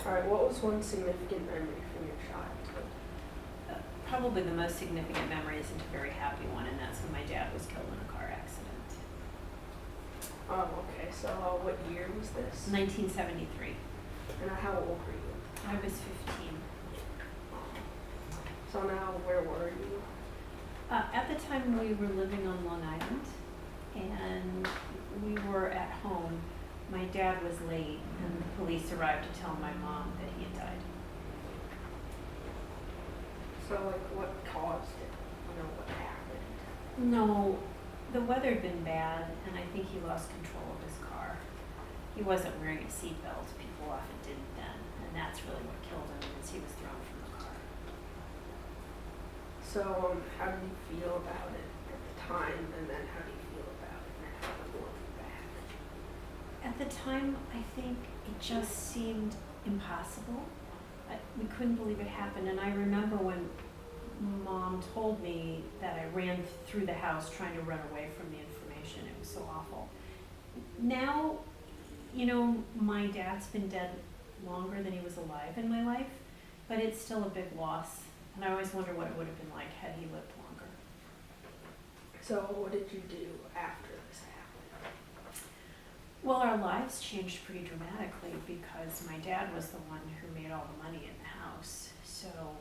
Alright, what was one significant memory from your childhood? Probably the most significant memory isn't a very happy one, and that's when my dad was killed in a car accident. Oh, okay, so what year was this? 1973. And how old were you? I was 15. So now, where were you? At the time, we were living on Long Island, and we were at home. My dad was late, and the police arrived to tell my mom that he had died. So, like, what caused it? You know, what happened? No, the weather had been bad, and I think he lost control of his car. He wasn't wearing a seatbelt. People often didn't then, and that's really what killed him, is he was thrown from the car. So, how did you feel about it at the time, and then how do you feel about it now, looking back? At the time, I think it just seemed impossible. We couldn't believe it happened, and I remember when Mom told me that I ran through the house trying to run away from the information. It was so awful. Now, you know, my dad's been dead longer than he was alive in my life, but it's still a big loss, and I always wonder what it would have been like had he lived longer. So, what did you do after this happened? Well, our lives changed pretty dramatically because my dad was the one who made all the money in the house. So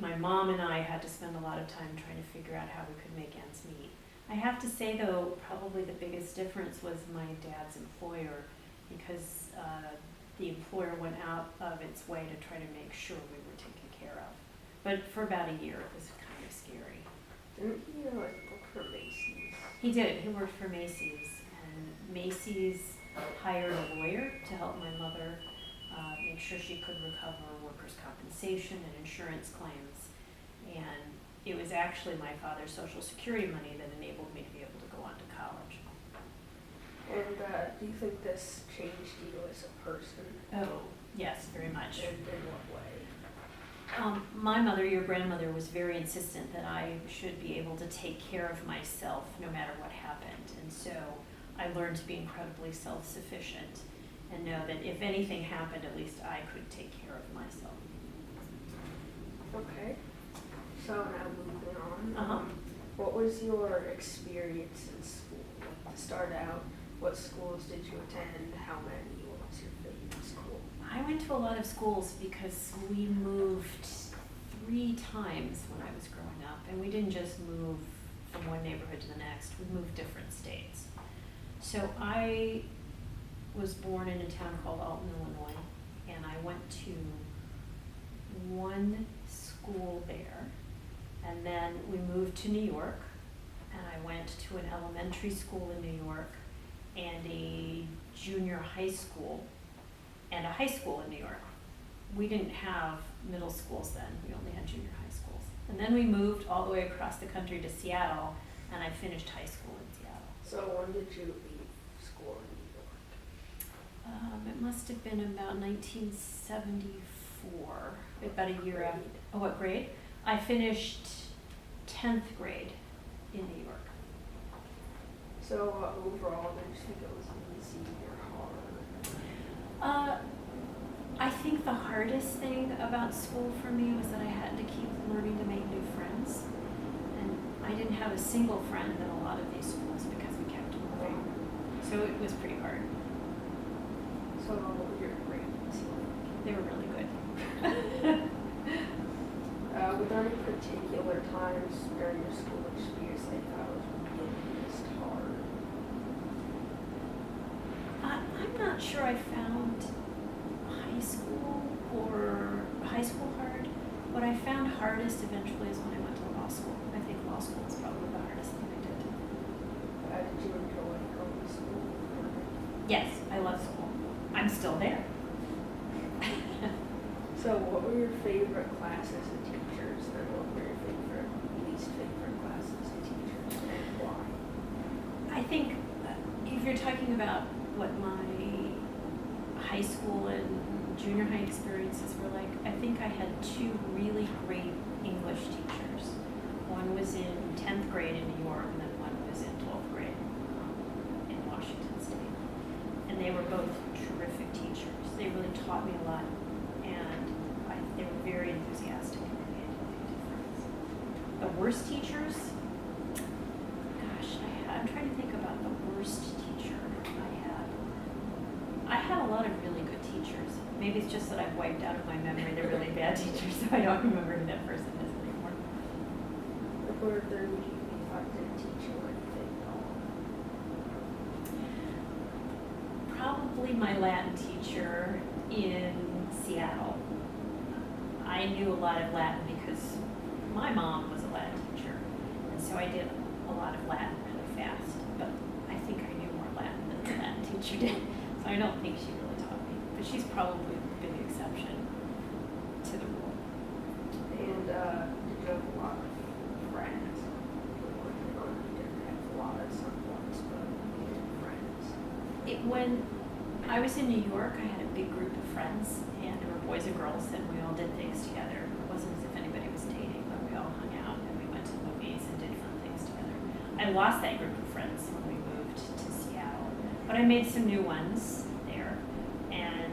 my mom and I had to spend a lot of time trying to figure out how we could make ends meet. I have to say though, probably the biggest difference was my dad's employer, because the employer went out of its way to try to make sure we were taken care of. But for about a year, it was kind of scary. Didn't he, like, work for Macy's? He did. He worked for Macy's, and Macy's hired a lawyer to help my mother make sure she could recover workers' compensation and insurance claims. And it was actually my father's Social Security money that enabled me to be able to go on to college. And do you think this changed you as a person? Oh, yes, very much. In what way? My mother, your grandmother, was very insistent that I should be able to take care of myself no matter what happened. And so I learned to be incredibly self-sufficient and know that if anything happened, at least I could take care of myself. Okay. So now moving on. Uh-huh. What was your experience in school? Like, to start out, what schools did you attend? How many? What was your favorite school? I went to a lot of schools because we moved 3 times when I was growing up, and we didn't just move from one neighborhood to the next, we moved different states. So I was born in a town called Alton, Illinois, and I went to one school there, and then we moved to New York, and I went to an elementary school in New York and a junior high school and a high school in New York. We didn't have middle schools then, we only had junior high schools. And then we moved all the way across the country to Seattle, and I finished high school in Seattle. So when did you leave school in New York? It must have been about 1974, about a year after. Oh, what grade? I finished 10th grade in New York. So overall, did you think it was easy or hard? I think the hardest thing about school for me was that I had to keep learning to make new friends. And I didn't have a single friend in a lot of these schools because we kept moving. So it was pretty hard. So your grades? They were really good. Were there any particular times during your school experience that you thought was really just hard? I'm not sure I found high school hard. What I found hardest eventually is when I went to law school. I think law school was probably the hardest thing I did. Did you enjoy going to school? Yes, I love school. I'm still there. So what were your favorite classes and teachers, and what were your least favorite classes and teachers, and why? I think if you're talking about what my high school and junior high experiences were like, I think I had 2 really great English teachers. One was in 10th grade in New York, and then one was in 12th grade in Washington State. And they were both terrific teachers. They really taught me a lot, and they were very enthusiastic and they made a big difference. The worst teachers, gosh, I'm trying to think about the worst teacher I had. I had a lot of really good teachers. Maybe it's just that I've wiped out of my memory the really bad teachers, so I don't remember who that person is anymore. Or third, would you be if I didn't teach you anything at all? Probably my Latin teacher in Seattle. I knew a lot of Latin because my mom was a Latin teacher, and so I did a lot of Latin really fast, but I think I knew more Latin than the Latin teacher did, so I don't think she really taught me, but she's probably a big exception to the rule. And did you have a lot of friends? You didn't have a lot of subjects, but you had friends. When I was in New York, I had a big group of friends, and there were boys and girls, and we all did things together. It wasn't as if anybody was dating, but we all hung out, and we went to movies and did fun things together. I lost that group of friends when we moved to Seattle, but I made some new ones there, and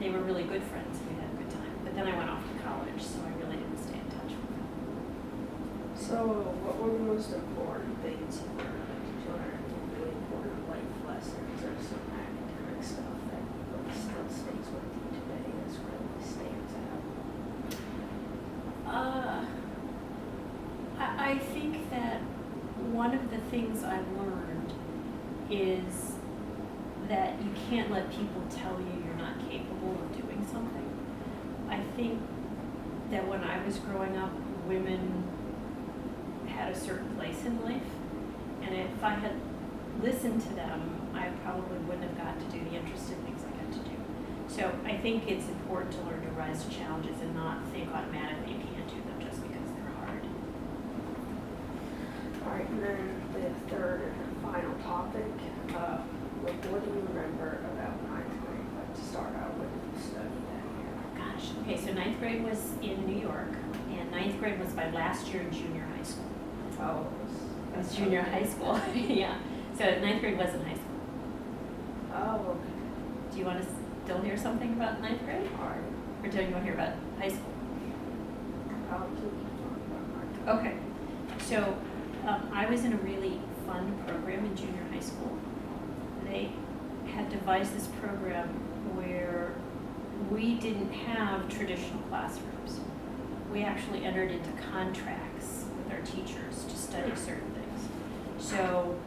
they were really good friends. We had a good time. But then I went off to college, so I really didn't stay in touch with them. So, what were the most important things you learned? Did you learn any really important life lessons or some academic stuff that really still stays with you today as really stands out? I think that one of the things I've learned is that you can't let people tell you you're not capable of doing something. I think that when I was growing up, women had a certain place in life, and if I had listened to them, I probably wouldn't have got to do the interesting things I got to do. So I think it's important to learn to rise to challenges and not think automatically you can't do them just because they're hard. All right, and then the third and final topic, what do you remember about ninth grade? Like to start out with, you studied that year. Gosh, okay, so ninth grade was in New York, and ninth grade was my last year in junior high school. Oh, It was junior high school, yeah. So ninth grade was in high school. Oh, okay. Do you want to still hear something about ninth grade? All right. Or do you want to hear about high school? I'll keep talking about ninth grade. Okay, so I was in a really fun program in junior high school. They had devised this program where we didn't have traditional classrooms. We actually entered into contracts with our teachers to study certain things. So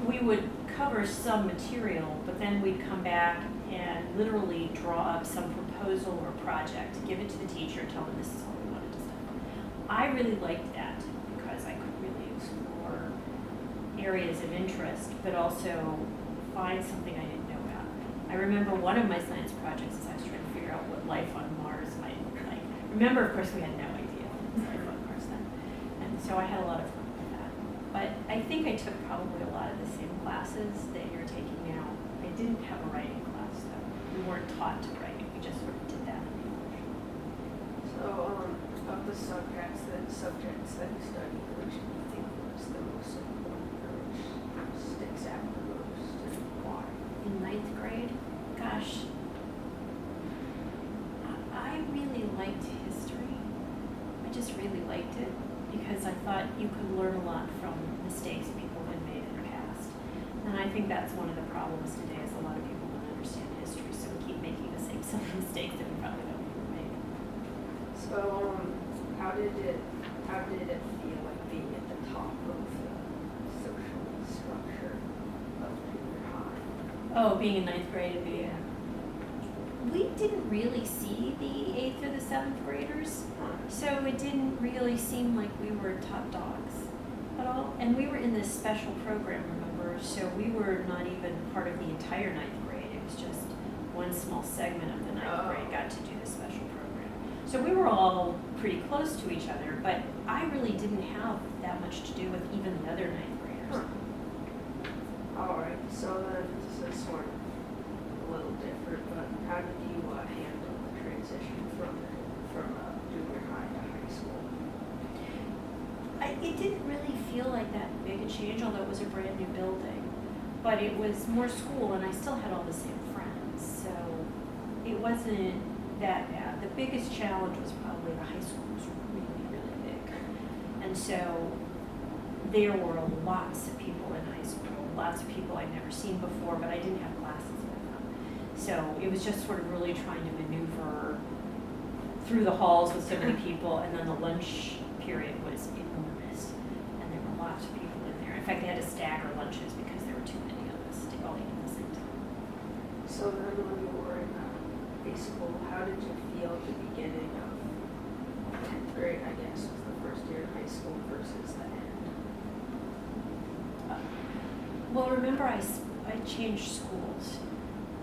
we would cover some material, but then we'd come back and literally draw up some proposal or project, give it to the teacher, tell them this is all we wanted to study. I really liked that because I could really explore areas of interest, but also find something I didn't know about. I remember one of my science projects is I was trying to figure out what life on Mars might look like. Remember, of course, we had no idea what was life on Mars then. And so I had a lot of fun with that. But I think I took probably a lot of the same classes that you're taking now. I didn't have a writing class, though. We weren't taught to write. We just sort of did that in English. So, of the subjects that you studied, which do you think was the most important, or which sticks out the most, and why? In ninth grade, gosh, I really liked history. I just really liked it because I thought you could learn a lot from mistakes people had made in the past. And I think that's one of the problems today is a lot of people don't understand history, so we keep making the same silly mistakes that we probably don't even make. So, how did it feel like being at the top of the social structure of junior high? Oh, being in ninth grade and being, we didn't really see the 8th or the 7th graders, so it didn't really seem like we were top dogs at all. And we were in this special program, remember, so we were not even part of the entire ninth grade. It was just one small segment of the ninth grade got to do the special program. So we were all pretty close to each other, but I really didn't have that much to do with even the other ninth graders. All right, so then this is sort of a little different, but how did you handle the transition from junior high to high school? It didn't really feel like that big a change, although it was a brand new building. but it was more school and I still had all the same friends, so it wasn't that bad. The biggest challenge was probably the high school was really, really big. And so there were lots of people in high school, lots of people I'd never seen before, but I didn't have classes with them. So it was just sort of really trying to maneuver through the halls with so many people, and then the lunch period was enormous, and there were lots of people in there. In fact, they had to stagger lunches because there were too many of us to all eat at the same time. So then when you were in high school, how did you feel at the beginning of 10th grade, I guess, was the first year of high school versus the end? Well, remember I changed schools,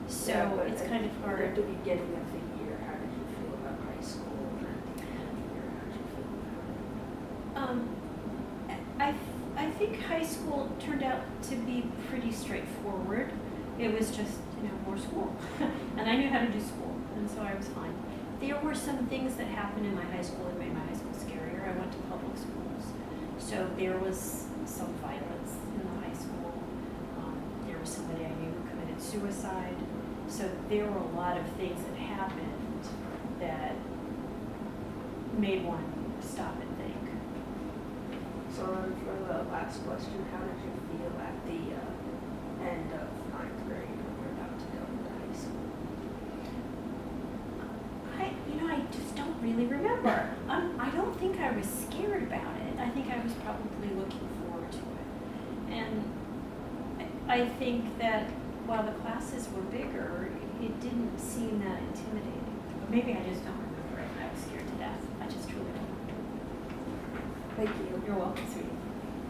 so Yeah, but it's kind of At hard. the beginning of the year, how did you feel about high school? And at the end of the year, how did you feel about it? I think high school turned out to be pretty straightforward. It was just, more school. And I knew how to do school, and so I was fine. There were some things that happened in my high school that made my high school scarier. I went to public schools, so there was some violence in the high school. There was somebody I knew who committed suicide. So there were a lot of things that happened that made one stop and think. So then for the last question, how did you feel at the end of 9th grade when you're about to go into high school? I just don't really remember. I don't think I was scared about it. I think I was probably looking forward to it. And I think that while the classes were bigger, it didn't seem that intimidating. Or maybe I just don't remember it. I was scared to death. I just truly don't remember. Thank you. You're welcome, sweetie.